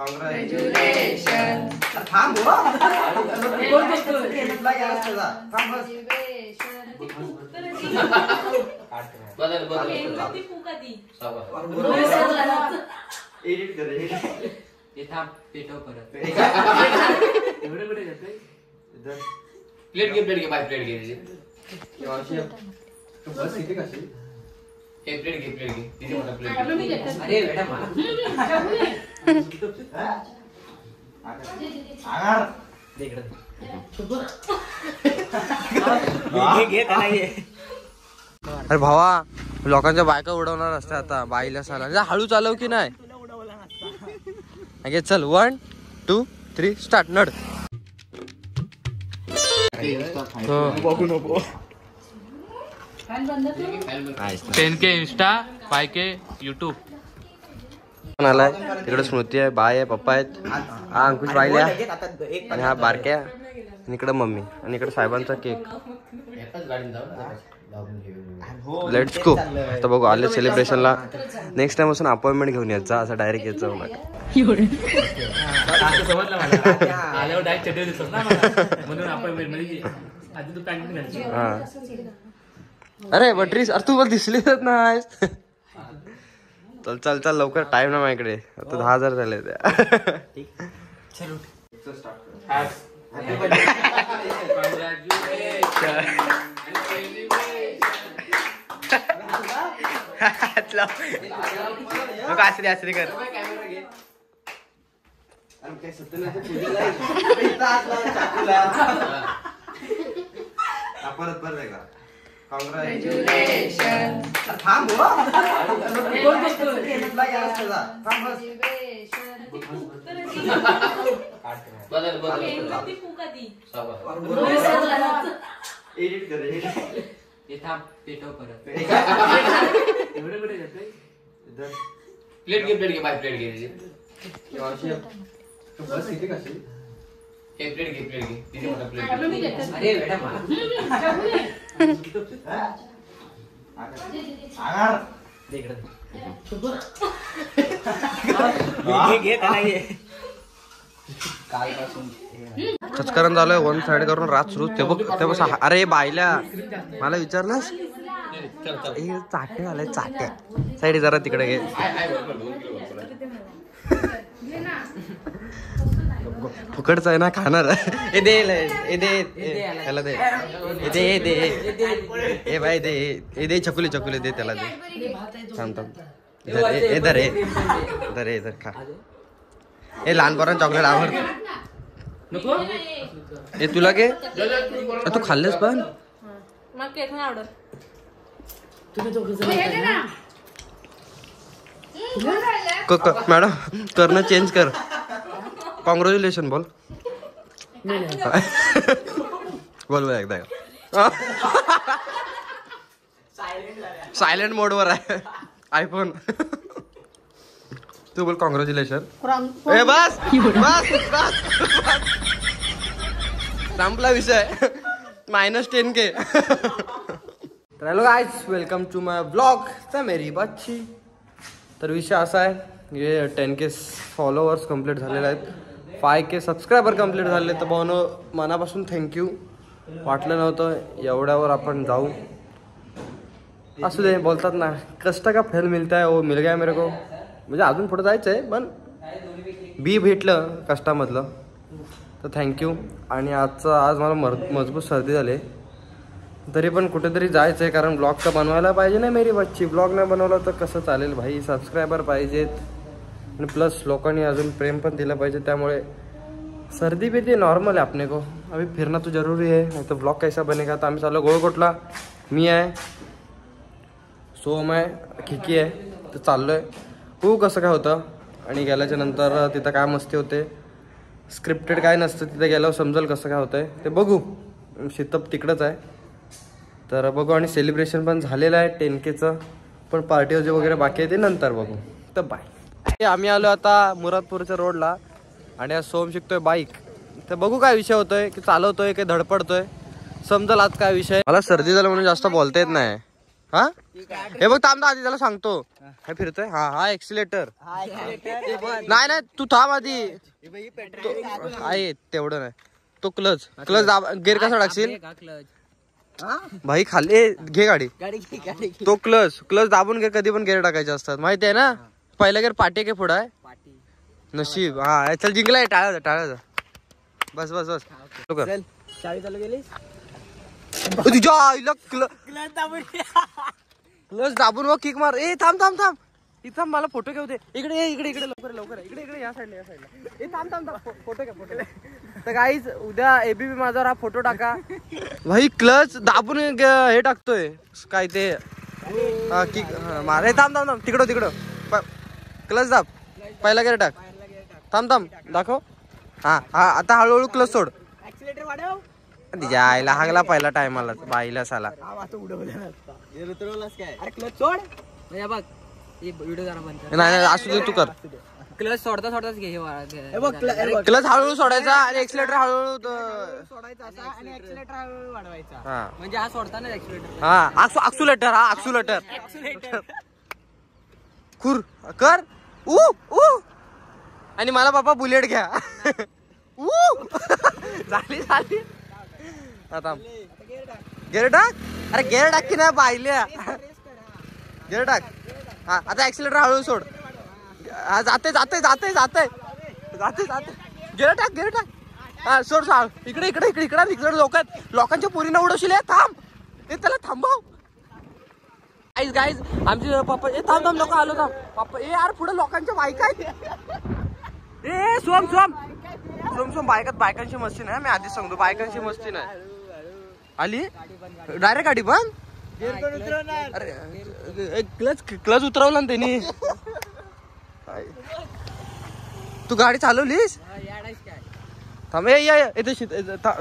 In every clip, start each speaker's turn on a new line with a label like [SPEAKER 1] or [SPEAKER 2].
[SPEAKER 1] Congratulations.
[SPEAKER 2] थांब हो. Edit कर
[SPEAKER 1] ते थांब पेटव परत.
[SPEAKER 2] एवढे कुठे घेतोय?
[SPEAKER 1] प्लेट घे बाय प्लेट घे.
[SPEAKER 2] बस किती कशी?
[SPEAKER 1] एक प्लेट घे तिथे मोठा प्लेट.
[SPEAKER 2] अरे बेटा मला. आगार देकडे. घे त्याला घे.
[SPEAKER 3] अरे भावा लोकांच्या बायका उडवणार असते आता बाईला साला हळू चालव की नाही. चल 1 2 3 स्टार्ट नड.
[SPEAKER 2] बघू नको.
[SPEAKER 4] 10K Insta 5K YouTube.
[SPEAKER 3] आलाय तिकडे स्मृती आहे बाय आहे पप्पा आहेत हा अंकुश बाईल्या आणि हा बारक्या आणि इकडे मम्मी आणि इकडे साहेबांचा केक. Let's go. आता बघू आले सेलिब्रेशनला. नेक्स्ट टाइम असून अपॉइंटमेंट घेऊन यायचा असं डायरेक्ट यायचं नका. अरे बट्रीस अरे तू मला दिसलीच नाही. चल चल चल लवकर टाइम ना माझ्याकडे आता 10,000 झाले. आसरी कर.
[SPEAKER 2] परत
[SPEAKER 1] Congratulations.
[SPEAKER 2] थांब हो. एडिट कर
[SPEAKER 1] ते थांब पेटव परत.
[SPEAKER 2] एवढे कुठे घेतोय?
[SPEAKER 1] प्लेट घे बाय प्लेट घे.
[SPEAKER 2] बस किती कशी?
[SPEAKER 1] एक प्लेट घे तिथे मोठा प्लेट.
[SPEAKER 2] अरे बेटा मला. आगार देकडे. घे त्याला घे.
[SPEAKER 3] खचकरण झालंय 1 साइड करून रात सुरू. ते बघ अरे बाईला मला विचारलंस चाटे आलाय चाट्या साईड जरा तिकडे घे. फुकटच आहे ना खाणार. ए दे त्याला दे. ए भाई दे चकुले दे त्याला दे. थांब इधर खा. ए लहान पोरांना चॉकलेट आवडत नको. ए तुला घे तू खाल्लेस पण मॅडम करणं चेंज कर. कॉंग्रॅच्युलेशन बोल. बोल एकदा. सायलेंट मोड वर आहे आयफोन. तू बोल कॉंग्रॅच्युलेशन. ए बस संपला विषय. -10K. तर hello guys welcome to my blog तर मेरी बच्ची. तर विषय असा आहे हे 10K फॉलोअर्स कंप्लीट झालेले आहेत. 5K सबस्क्रायबर कंप्लीट झाले. तर भावनो मनापासून थँक्यू. वाटलं नव्हतं एवढ्यावर आपण जाऊ. असू दे बोलतात ना कष्ट का फल मिळता है वो मिल गया मेरे को. म्हणजे अजून पुढे जायचं आहे पण बी भेटलं कष्टामधलं तर थँक्यू. आणि आज मला मजबूत सर्दी झाली तरी पण कुठेतरी जायचं आहे कारण ब्लॉग तर बनवायला पाहिजे ना मेरी बच्ची. ब्लॉग नाही बनवला तर कसं चालेल भाई. सबस्क्रायबर पाहिजेत आणि प्लस लोकांनी अजून प्रेम पण दिलं पाहिजे. त्यामुळे सर्दी भी नॉर्मल है अपने को. अभी फिरना तो जरूरी है नहीं तो ब्लॉग कैसा बनेगा. तर आम्ही चाललो गोळकोटला. मी आहे सोम आहे खिकी आहे तर चाललो आहे. हो कसं काय होतं आणि गेल्याच्या नंतर तिथं काय मस्ती होते. स्क्रिप्टेड काय नसतं तिथं गेल्यावर समजेल कसं काय होतंय ते बघू. शीतप तिकडंच आहे तर बघू. आणि सेलिब्रेशन पण झालेलं आहे 10Kचं पण पार्टी वगैरे बाकी आहे ते नंतर बघू. तर बाय. आम्ही आलो आता मुरादपूरच्या रोडला आणि आज सोम शिकतोय बाईक. तर बघू काय विषय होतोय की चालवतोय की धडपडतोय समजेल आज काय विषय. मला सर्दी झालं म्हणून जास्त बोलता येत नाही. हा हे बघ थांब आधी त्याला सांगतो. हे फिरतोय हा एक्सिलेटर. नाही नाही तू थांब आधी. आहे तेवढं नाही. तो क्लच दाब. गेअर कसा टाकशील भाई खाली घे गाडी. तो क्लच दाबून घे. कधी पण गेअर टाकायचे असतात माहिती आहे ना. पहिला गेअर पाठी के पुढं आहे नशीब. हा चल जिंकलाय. टाळायचं बस बस बस.
[SPEAKER 2] चावी चालू गेली.
[SPEAKER 3] तुझ्या आईला क्लच दाबून व किक मार. ए थांब थांब थांब इथं मला फोटो घेऊ दे. इकडे इकडे लवकर इकडे या साईडला ए थांब फोटो घ्या फोटो. तर गाईज उद्या एबीपी माझ्यावर हा फोटो टाका. भाई क्लच दाबून हे टाकतोय काय ते किक मार. हे थांब तिकडं क्लच दाब. पहिला गेअर टाक. थांब दाखव. हा आता हळूहळू क्लच सोड.
[SPEAKER 2] ऍक्सिलेटर वाढव.
[SPEAKER 3] यायला हागला पहिला टायमाला बाईला साला.
[SPEAKER 2] अरे क्लच सोड. बघ व्हिडिओ जरा बंद.
[SPEAKER 3] नाही असू दे तू कर.
[SPEAKER 2] क्लच सोडताच घे.
[SPEAKER 3] क्लच हळूहळू सोडायचा आणि एक्सिलेटर हळूहळू
[SPEAKER 2] सोडायचा आणि एक्सिलेटर हळूहळू वाढवायचा. म्हणजे हा सोडताना एक्सिलेटर.
[SPEAKER 3] हा एक्सिलेटर खुर कर. आणि मला बाबा बुलेट घ्या. झाली आता गेअर टाक. अरे गेअर टाक की नाही बाईल्या. गेअर टाक. हा आता एक्सिलेटर हळूहळू सोड. जाते गेअर टाक. हा सोड. इकडे लोकांच्या पोरीनं उडवशील. थांब त्याला थांबव. गाईज आमचे पप्पा थांब लोक आलो. थांब पप्पा यार पुढे लोकांच्या बायका आहेत. ए सोम बायकांची मस्ती नाही. मी आधीच सांगतो बायकांची मस्ती नाही. आली डायरेक्ट गाडी बंद. अरे क्लच उतरवला ना त्यांनी. तू गाडी चालवलीस. थांब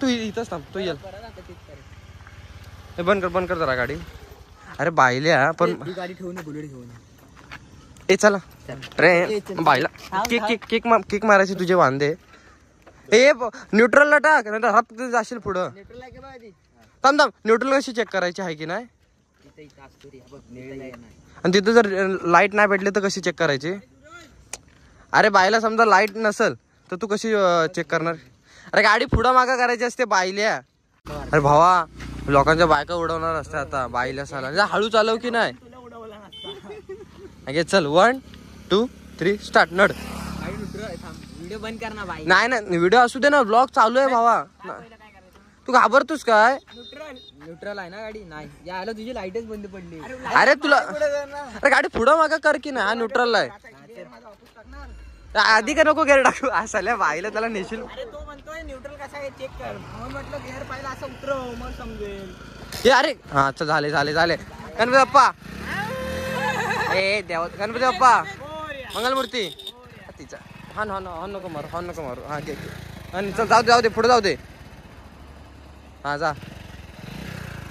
[SPEAKER 3] तू इथंच थांब. तू ये बंद कर जरा गाडी. अरे बाईल्या पण
[SPEAKER 2] गाडी ठेवून बुलेट घेऊन
[SPEAKER 3] ए चला ट्रेन बाईला किक मारायची तुझे वांदे. ए न्यूट्रलला टाक नाही हात जाशील पुढं. थांब न्यूट्रल कशी चेक करायची आहे की नाही. आणि तिथं जर लाईट नाही भेटले तर कशी चेक करायची. अरे बाईला समजा लाईट नसल तर तू कशी चेक करणार. अरे गाडी पुढं मागं करायची असते बाईल्या. अरे भावा लोकांच्या बायका उडवणार असते आता बाईला साला. हळू चालव की नाही. चल 1 2 3 स्टार्ट. नड
[SPEAKER 2] व्हिडिओ बंद कर ना बाई.
[SPEAKER 3] नाही व्हिडिओ असू दे ना. व्लॉग चालू आहे भावा. तू घाबरतोस काय.
[SPEAKER 2] न्यूट्रल आहे ना गाडी. नाही यायला तुझी लाईटच बंद पडली.
[SPEAKER 3] अरे तुला अरे गाडी पुढं मागा कर की नाही. हा न्यूट्रल आहे. आधी का नको गेअर टाकू. असल्या बाईला त्याला नेशील.
[SPEAKER 2] अरे तो म्हणतोय न्यूट्रल कसा आहे चेक कर. म्हणून म्हटलं गेअर पाहिला असं उतरव मग समजेल.
[SPEAKER 3] हे अरे हा अच्छा झाले गणपती बाप्पा. ए देव गणपती बाप्पा मंगलमूर्ती. तिचा हॉर्न नको मारू. हा घे आणि चल जाऊ दे पुढे जाऊ दे. हा जा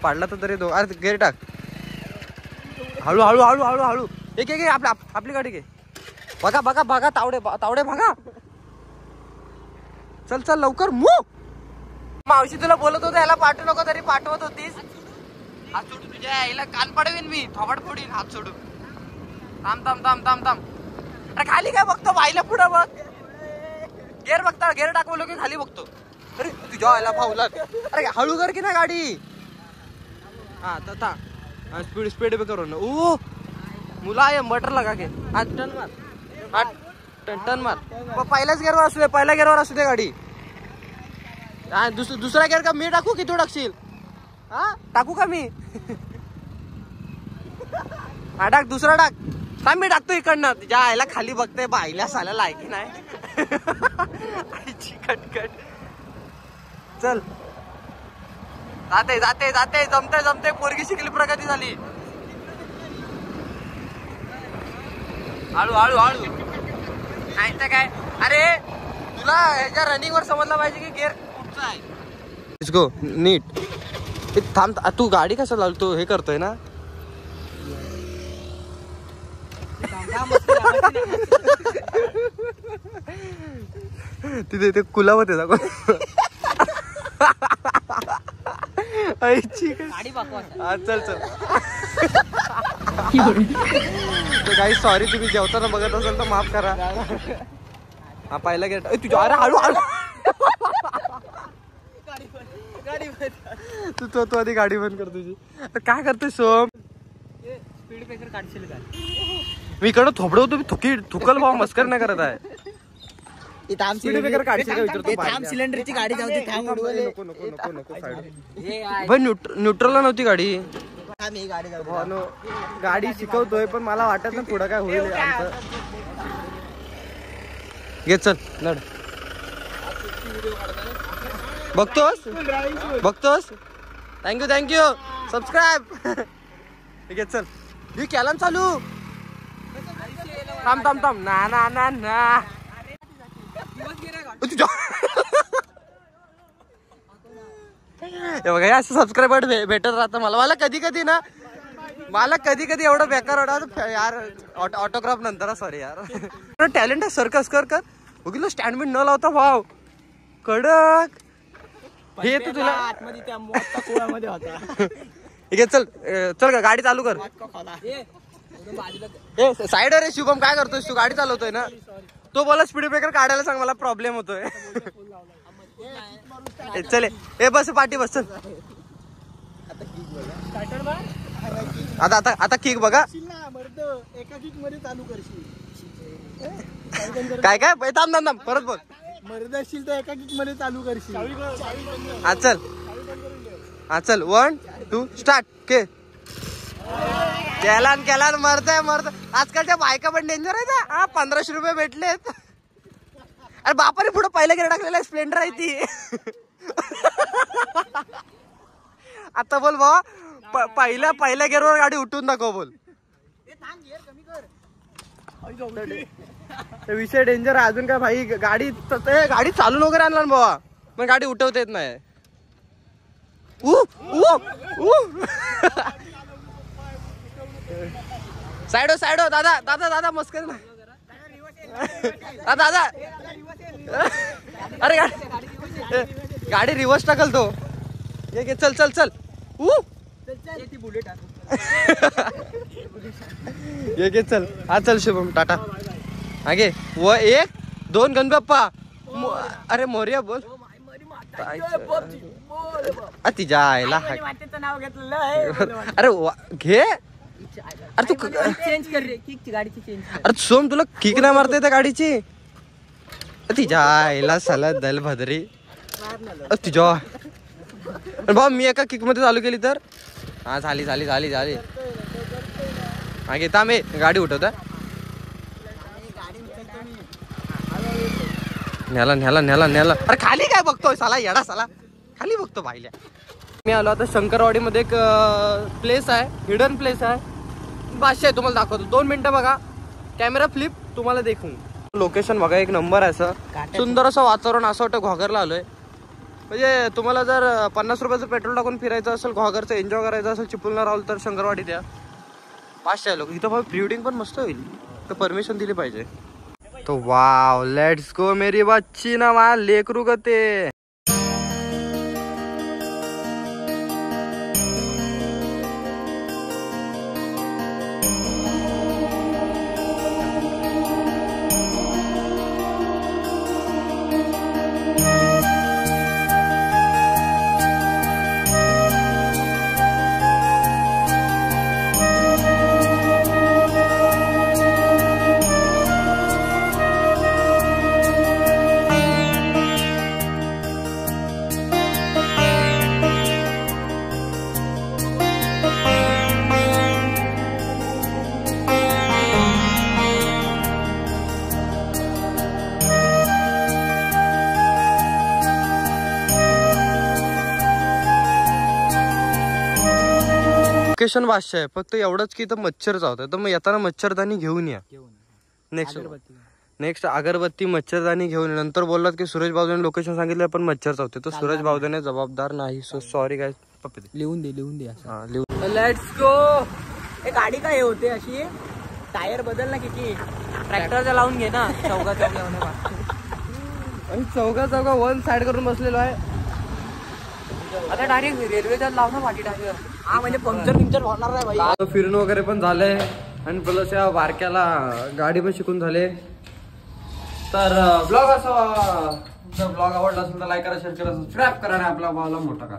[SPEAKER 3] पाडला तर तरी दो. अरे गेअर टाक. हळू एक आपली गाडी घे. बघा तावडे बघा. चल लवकर मावशी तुला बोलत होतं याला पाठवू नको तरी पाठवत होतीस. हात सोडून तुझ्या यायला कान पडवीन मी. थोबड फोडीन हात सोडून. थांब. अरे खाली काय बघतो बाईला पुढं बघ. गेअर टाक बोललो की खाली बघतो. अरे तुझ्या यायला भाऊला. अरे हळू कर की ना गाडी. हा तथा स्पीड करू ना. मुला आहे मटर लगा के. टन मार. पहिल्याच गेअरवर असू दे गाडी. दुसरा गेअर का मी टाकू की तू टाकशील. हा टाकू का मी. हा टाक दुसरा टाक. थांब मी टाकतो इकडनं. तुझ्या आईला खाली बघते बाईला साला लायकी नाही. कटकट चल. जाते जमते पोरगी शिकली प्रगती झाली. हळू नाही तर काय. अरे तुला ह्याच्या रनिंग वर समजलं पाहिजे की गेअर कुठचा आहे. लेट्स गो नीट. थांब तू गाडी कसं लावतो हे करतोय ना. तिथे कुलावत आहे दाखव.
[SPEAKER 2] गाडी
[SPEAKER 3] चल काही सॉरी, तुम्ही जेवताना बघत असाल तर माफ करा. हा पहिला गेट तुझ्या. अरे हळू हळू तू आधी गाडी बंद कर तुझी. काय करतोय सोम?
[SPEAKER 2] स्पीड ब्रेकर काढशील का?
[SPEAKER 3] मी इकडं थोपडं होतो, मी थुकल भाऊ, मस्कर नाही करत आहे. स्पीड ब्रेकर काढशील का विचारतो.
[SPEAKER 2] सिलेंडरची गाडी जाऊ दे. थांब
[SPEAKER 3] नको नको नको नको साईड. भाई न्यूट्रलला नव्हती गाडी.
[SPEAKER 2] गाडी जाऊ
[SPEAKER 3] भावानो, गाडी शिकवतोय पण मला वाटत ना पुढं काय होईल आमचं. घे चल लढ. बघतोस. Thank you subscribe. ठीक आहे चल. ही केला चालू. थांब ना तुझ्या. बघा असं सबस्क्रायबर भेटत राहतं मला कधी ना. मला कधी एवढं बेकार वाटत यार. ऑटोग्राफ नंतर सॉरी यार. टॅलेंट आहे. सर्कस कर बघितलं स्टँड बिंड न लावता. वाव कडक. हे तू तुला
[SPEAKER 2] आतमध्ये त्या मोठा कुळामध्ये होता.
[SPEAKER 3] ठीक आहे चल का गाडी चालू कर. साईडवर आहे शुभम. काय करतोय तू? गाडी चालवतोय ना. तो बोला स्पीड ब्रेकर काढायला सांग, मला प्रॉब्लेम होतोय. चल ए बस पाठी बस चल. आता किक बघा.
[SPEAKER 2] एका किक मध्ये चालू करशील.
[SPEAKER 3] काय थांब परत बोल.
[SPEAKER 2] मर्द असशील तर एका किक मध्ये चालू करशील.
[SPEAKER 3] हा चल 1 2 स्टार्ट. के केला मरतय. आजकालच्या बायका पण डेंजर आहेत. 1500 रुपये भेटलेत. अरे बापाने पुढे पहिला गेअर टाकलेला स्प्लेंडर आहे ती. आता बोल भावा, पहिल्या गेअरवर गाडी उठून दाखव बोल. विषय डेंजर आहे. अजून काय भाई, गाडी चालून वगैरे आणला ना बाबा, पण गाडी उठवता येत नाही. साइड हो दादा मस्कर ना दादा. अरे गाडी रिवर्स टाकल तो. चल ये चल. हा चल शुभम टाटा. आगे 1 2 गणपप्पा. अरे मोर्या बोल. तिच्या आईला
[SPEAKER 2] नाव घेतलेलं.
[SPEAKER 3] अरे घे. अरे तू
[SPEAKER 2] चेंज कर रे किक. गाडीची चेंज.
[SPEAKER 3] अरे सोम तुला किक नाही मारता येते गाडीची. तिच्या आईला साला दल भदरी. तुझ्या भाऊ मी एका किक मध्ये चालू केली तर. हा झाली. मागे थांबे गाडी उठवता. न्याला. अरे खाली काय बघतोय साला येडा साला. खाली बघतो भाईल्या. मी आलो आता शंकरवाडी मध्ये. एक प्लेस आहे, हिडन प्लेस आहे. बादशाह आहे, तुम्हाला दाखवतो. 2 मिनिटं बघा. कॅमेरा फ्लिप तुम्हाला देखून. लोकेशन बघा, एक नंबर आहे. असं सुंदर असं वातावरण. असं वाटतं घोगरला आलोय. म्हणजे तुम्हाला जर 50 रुपयाचं पेट्रोल टाकून फिरायचं असेल, घोगरचं एन्जॉय करायचं असेल, चिपळूणला राहुल, तर शंकरवाडी द्या. बादशाह आहे लोक. इथं भाई प्री वेडिंग पण मस्त होईल, तर परमिशन दिली पाहिजे. तो वाव लेट्स गो मेरी बच्ची ना. वा लेकरू गते. लोकेशन बादशाह आहे. फक्त एवढंच की इथं मच्छर चावतंय, तर मग येताना मच्छरदाणी घेऊन या. नेक्स्ट अगरबत्ती मच्छरदाणी घेऊन. नंतर बोललात की सुरेश बावधने लोकेशन सांगितलं पण मच्छर चावते, तर सुरेश बावधने जबाबदार नाही. So sorry guys.
[SPEAKER 2] लिहून दे.
[SPEAKER 3] हा लिहून.
[SPEAKER 2] Let's go. हे गाडी काय होते अशी. टायर बदल ना किती. ट्रॅक्टरचा लावून घे ना.
[SPEAKER 3] चौगा 1 साइड करून बसलेलो आहे.
[SPEAKER 2] आता डायरेक्ट रेल्वेचा लाव ना पाठी टायर. हा म्हणजे पंक्चर होणार नाही भाई.
[SPEAKER 3] आता फिरून वगैरे पण झालंय आणि प्लस या बारक्याला गाडी पण शिकून झाले. तर ब्लॉग असा ब्लॉग आवडला असेल तर लाईक करा, शेअर करा, सबस्क्राईब करा आणि आपला भावाला मोठा करा.